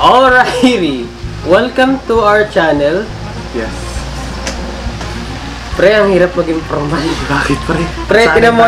Alrighty, welcome to our channel. Yes. Pre, ang hirap maging formal. Bakit, pre? Pre, tinan mo.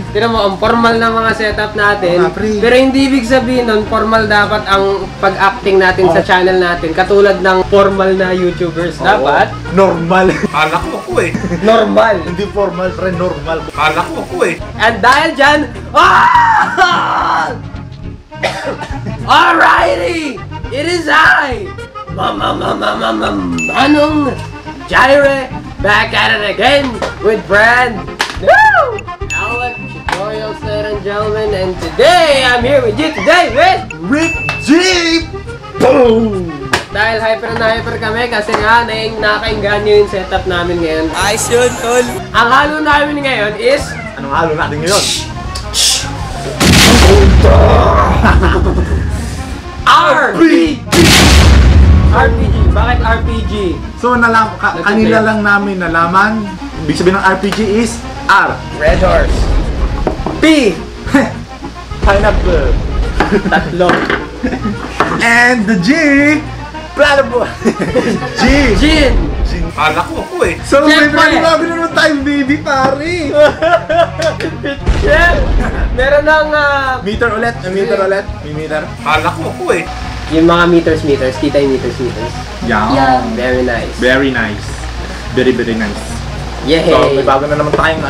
Tinan mo, ang formal na mga setup natin. Pero hindi ibig sabihin nun, formal dapat ang pag-acting natin sa channel natin. Katulad ng formal na YouTubers. Dapat normal. Alak mo ko eh. Normal. Hindi formal, pre. Normal. Alak mo ko eh. And dahil dyan, alrighty! It is I! Manong Jaire, back at it again with brand new Alec Tutorials, ladies and gentlemen, and today I'm here with you today with Rick Jeep! Boom! Dahil hyper na hyper kami kasi nga nakainggan nyo yung setup namin ngayon. Ayos yun, tol! Ang halo namin ngayon is... Anong halo natin ngayon? RPG! RPG! Bakit RPG? So, kanila lang namin nalaman, ibig sabihin ng RPG is R. Red Horse. P. Pineapple. Tatlo. And the G. Platypus. G. Gin. Alak mo ko eh. So, may bago naman tayong baby, pare. Chef! Meron ng... Meter ulit. May meter. Alak mo ko eh. Yung mga meters. Kita yung meters. Yeah. Very nice. Very nice. Very nice. Yay! So, may bago na naman tayong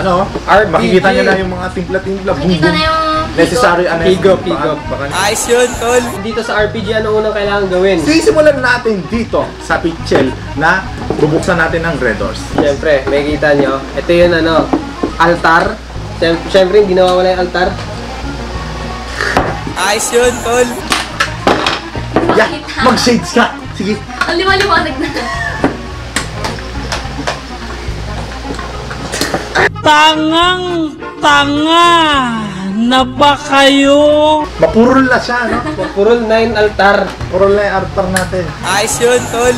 RPG. Makikita nyo na yung mga timpla-timpla. Makikita na yung... Necessary Pigo. Ayos yun, tol. Dito sa RPG, ano unang kailangan gawin? Sisimulan natin dito sa pitchel na bubuksan natin ng Red Doors. Siyempre, may kita nyo. Ito yung altar. Siyempre, hindi nawawala yung altar. Ayos yun, tol. Yeah, mag-shades ka. Sige. Ang liwanag na. Tanga na ba kayo? Mapurol na siya, no? Mapurol na yung altar. Purol na yung altar natin. Ayos yun, tol.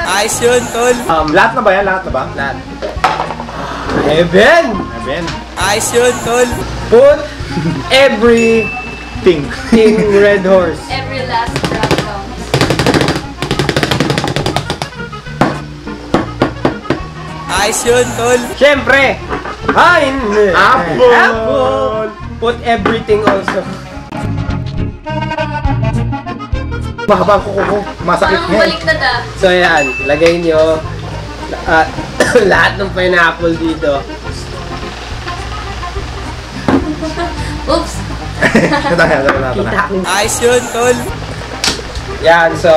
Ayos yun, tol. Lahat na ba yan? Lahat. Heaven! Ayos yun, tol. Put every Ting Red Horse. Every last drop counts. Ayos yun, tol. Siyempre! Apple! Put everything also. Mahaba ko. Masakit Parang nga. baliktad ah. So yan, lagay nyo lahat ng pineapple dito. Oops. Ayos yun, tol. Yan, so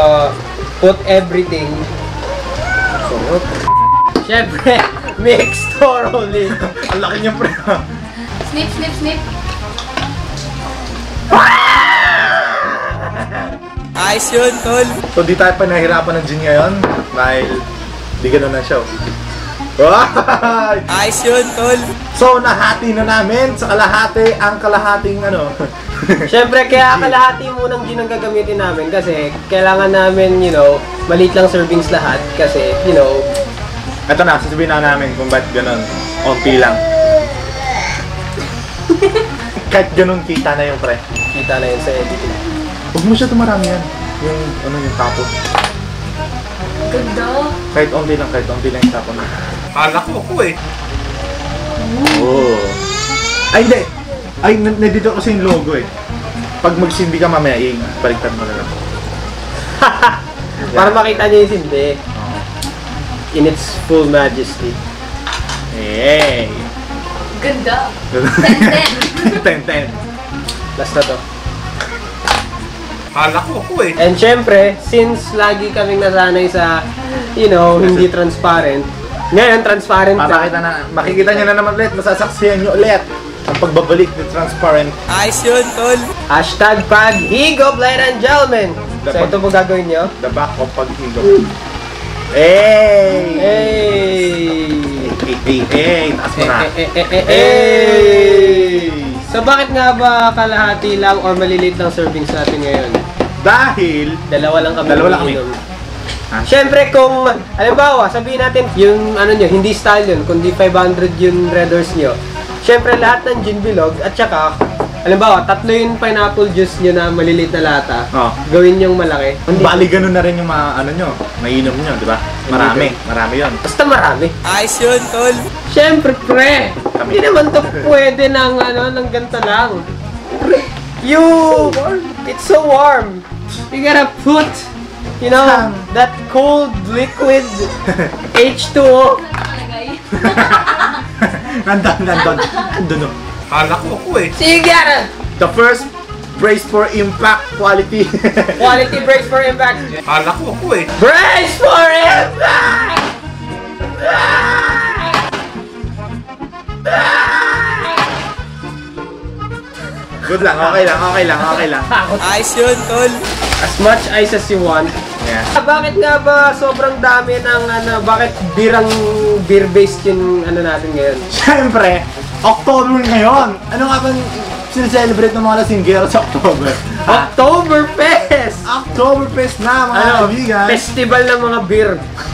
put everything. Siyempre, mix thoroughly. Ang laki niya, pre. Snip. Ayos yun, tol. So, di tayo pa nahihirapan ng gin ngayon dahil di ganun na siya. Ayos yun, tol. So, nahati na namin sa kalahati ang kalahating Siyempre, kaya kalahati munang gin ang gagamitin namin kasi kailangan namin, maliit lang servings lahat kasi, Ito na, sasabihin na namin kung ba't ganun. Onti lang. Kahit ganun, kita na yung pre. Kita na yun sa editing. Huwag mo siya tumarami yan. Yung tapos. Ganda. Kahit onti lang yung tapos. Alak mo ko eh. Oh. Ay, hindi. Ay, nandito kasi yung logo eh. Pag magsindi ka mamaya, baliktad mo na lang. Para makita niyo yung sindi. In its full majesty. Hey! Ganda. 10-10. Last na to. Alak mo ko eh. And syempre, since lagi kaming nasanay sa, hindi transparent, ngayon transparent na. Makikita nyo na naman ulit, masasaksihan nyo ulit ang pagbabalik ni transparent. Ayos yun, tol. Hashtag paghigop, ladies and gentlemen. So ito po gagawin nyo. The back of paghigop. Hey! Taas mo na. So bakit nga ba kalahati lang or maliliit lang servings natin ngayon? Dahil Dalawa lang kami. Dalawa lang kami. Siyempre kung, halimbawa, sabihin natin, yung ano nyo, hindi style yun, kundi 500 yung red horse nyo. Siyempre lahat ng gin bilog, at saka, halimbawa, 3 yung pineapple juice nyo na maliliit na lata, gawin yung malaki. Bali ganun na rin yung ano nyo, mainom nyo, di ba? Marami yun. Basta marami. Ayos yun, tol. Siyempre, pre, hindi naman to pwede ng, ng ganito lang. It's so warm. You gotta put, you know, that cold liquid H2O. Nandun. Halak mo ko eh. So you gotta The first brace for impact quality. quality brace for impact. Halak mo ko eh. Brace for impact! Good lang, okay lang. Ayos yun, tol. As much ice as you want. Yeah. Bakit nga ba sobrang dami ng bakit beer-based yung natin ngayon? Siyempre, October ngayon. Ano nga bang sineselebrate ng mga lasinggero sa October? Oktoberfest! Oktoberfest na mga kaibigan. Festival ng mga beer.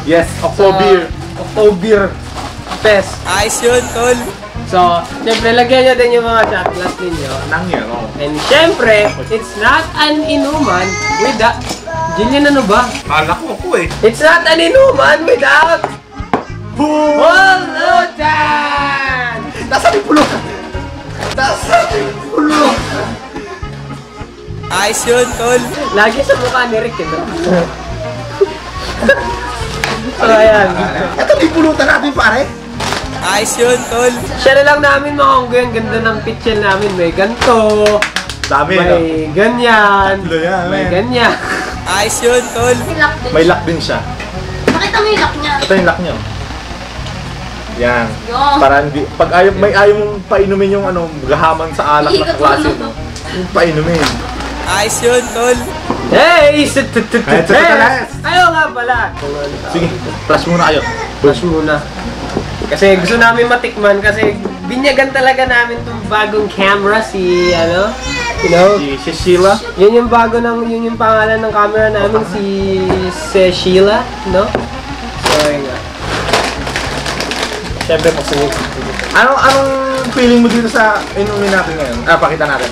Yes, October. Oktoberfest. Ayos yun, tol. So, siyempre, lagyan nyo din yung mga shot glass ninyo. Nang yun, And siyempre, it's not an inuman without... Jillian, ano ba? Halak mo ko eh. It's not an inuman without... Pulutan! Nasaan yung pulutan? Ayos yun, tol. Lagi sa mukha ni Rick, eh, no? So, ayan. Ito na yung pulutan natin, pare. Ayos yun, tol. Share lang namin mga onggo yung ganda ng pitchel namin. May ganito, Dami, no? may ganyan, Tatlo yan, may man. ganyan. Ayos yun, tol. May lock din. May lock din siya. Pakita mo yung lock niya. Ito yung lock nyo. Yan. Yo. Para hindi, pag ayaw mong painumin yung gahaman sa alak na Ikot mo, klase, no? yung painumin. Ayos yun, tol. Hey! Talas! Ayaw nga pala. Sige, flash muna kayo. Push muna. Kasi gusto namin matikman kasi binyagan talaga namin itong bagong camera si you know, Si Sheila. yun yung pangalan ng camera namin si Sheila, no? So, yun nga. Siyempre, pasunod. Anong feeling mo dito sa inumin natin ngayon? Pakita natin.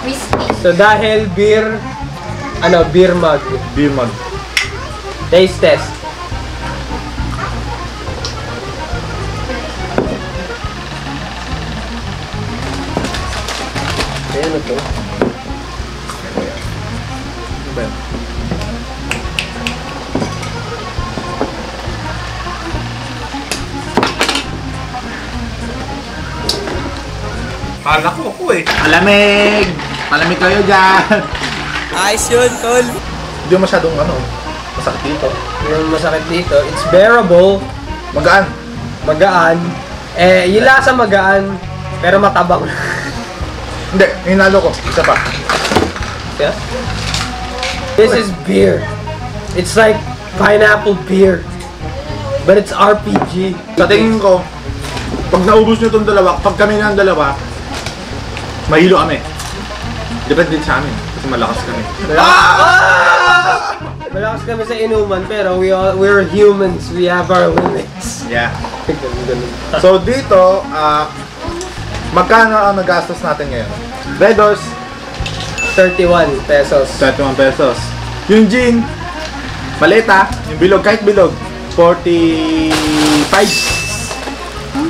Whiskey. So, dahil beer mug. Beer mug. Taste test. Ayan na to. Ano ba yun? Halak mo ko eh. Malamig kayo dyan. Ayos yun, tol. Hindi masyadong masakit dito. Yung masakit dito, it's bearable, magaan. Yung lasa magaan, pero matabang. Hindi, hinalo ko. Isa pa. Yeah? This is beer. It's like pineapple beer. But it's RPG. Sa tingin ko, pag naubos nyo itong dalawa, pag kami ng dalawa, mahilo kami. Depende din sa amin. Kasi malakas kami. Malakas kami sa inuman, pero we're humans. We have our limits. Yeah. Ganun. So dito, magkano ang nagastos natin ngayon? Red Horse, 31 pesos. 31 pesos. Yung gin, maleta, yung bilog, kahit bilog, 45.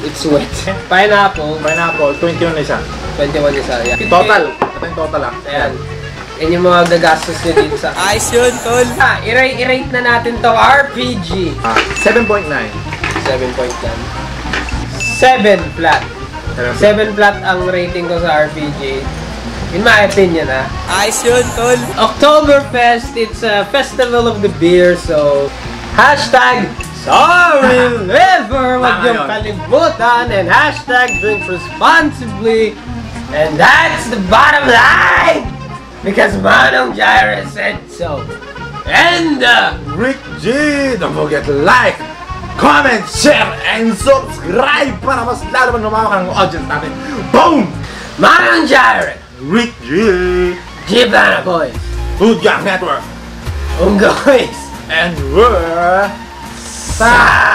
It's wet. Pineapple, Pineapple, 21 na isa. 21 isa. Yeah. Total. Ito yung total ah. Ayan. Yan yung mga gagastos nyo dito sa... Ayos yun, tol. I-rate na natin to RPG. 7.9. 7 point lang. 7 flat. 7 flat ang rating ko sa RPG. In my opinion, Ayos yun, tol. Oktoberfest, it's a festival of the beer, so... Hashtag Sorry Liver! Huwag niyong kalimutan, and hashtag drink responsibly. And that's the bottom line! Because Manong Jaira said so. And Rick G! Don't forget to like, comment, share, and subscribe para mas lalo man lumawak ang audience natin. Boom! Manong Jaira! Rick G! G-Bana Boys! Hood Gang Network. Oh guys! And we're... Sa...